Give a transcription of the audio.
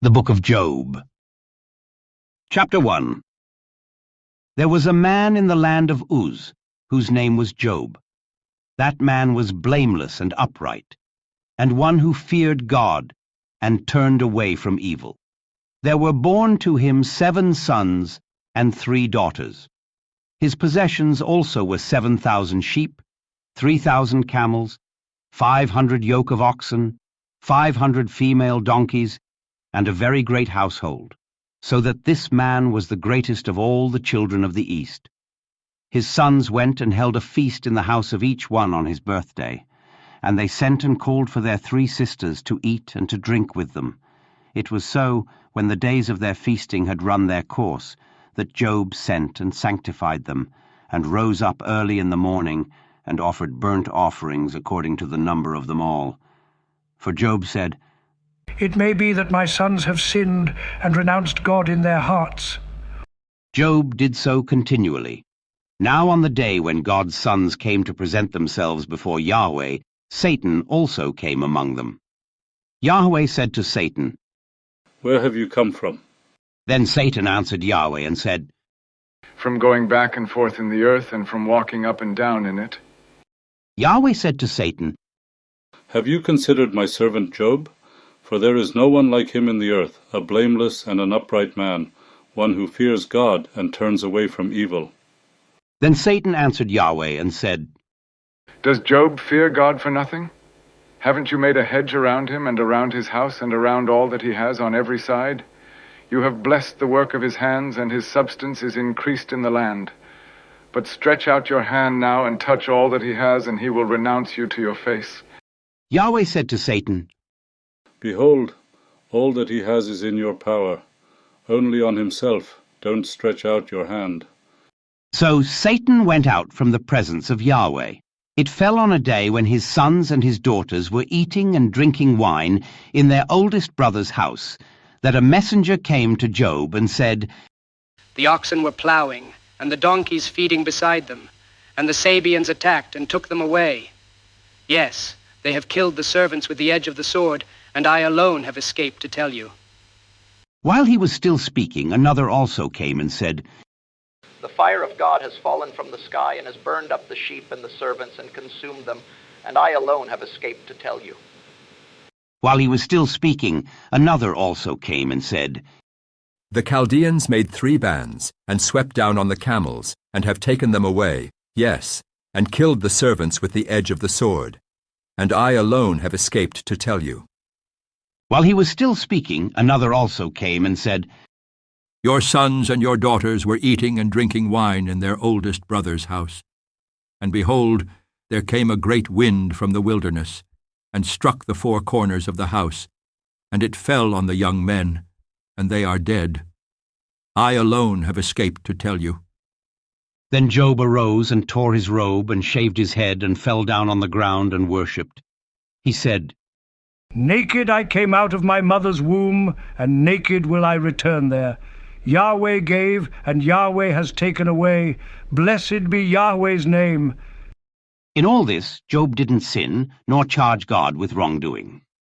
The Book of Job. Chapter 1. There was a man in the land of Uz, whose name was Job. That man was blameless and upright, and one who feared God and turned away from evil. There were born to him 7 sons and 3 daughters. His possessions also were 7,000 sheep, 3,000 camels, 500 yoke of oxen, 500 female donkeys, and a very great household, so that this man was the greatest of all the children of the East. His sons went and held a feast in the house of each one on his birthday, and they sent and called for their 3 sisters to eat and to drink with them. It was so, when the days of their feasting had run their course, that Job sent and sanctified them, and rose up early in the morning, and offered burnt offerings according to the number of them all. For Job said, "It may be that my sons have sinned and renounced God in their hearts." Job did so continually. Now on the day when God's sons came to present themselves before Yahweh, Satan also came among them. Yahweh said to Satan, "Where have you come from?" Then Satan answered Yahweh and said, "From going back and forth in the earth and from walking up and down in it." Yahweh said to Satan, "Have you considered my servant Job? For there is no one like him in the earth, a blameless and an upright man, one who fears God and turns away from evil." Then Satan answered Yahweh and said, "Does Job fear God for nothing? Haven't you made a hedge around him and around his house and around all that he has on every side? You have blessed the work of his hands, and his substance is increased in the land. But stretch out your hand now and touch all that he has, and he will renounce you to your face." Yahweh said to Satan, "Behold, all that he has is in your power. Only on himself don't stretch out your hand." So Satan went out from the presence of Yahweh. It fell on a day when his sons and his daughters were eating and drinking wine in their oldest brother's house, that a messenger came to Job and said, "The oxen were plowing, and the donkeys feeding beside them, and the Sabeans attacked and took them away. Yes, they have killed the servants with the edge of the sword, and I alone have escaped to tell you." While he was still speaking, another also came and said, "The fire of God has fallen from the sky and has burned up the sheep and the servants and consumed them, and I alone have escaped to tell you." While he was still speaking, another also came and said, "The Chaldeans made 3 bands, and swept down on the camels, and have taken them away, yes, and killed the servants with the edge of the sword. And I alone have escaped to tell you." While he was still speaking, another also came and said, "Your sons and your daughters were eating and drinking wine in their oldest brother's house. And behold, there came a great wind from the wilderness, and struck the 4 corners of the house, and it fell on the young men, and they are dead. I alone have escaped to tell you." Then Job arose and tore his robe and shaved his head and fell down on the ground and worshipped. He said, "Naked I came out of my mother's womb, and naked will I return there. Yahweh gave, and Yahweh has taken away. Blessed be Yahweh's name." In all this, Job didn't sin, nor charge God with wrongdoing.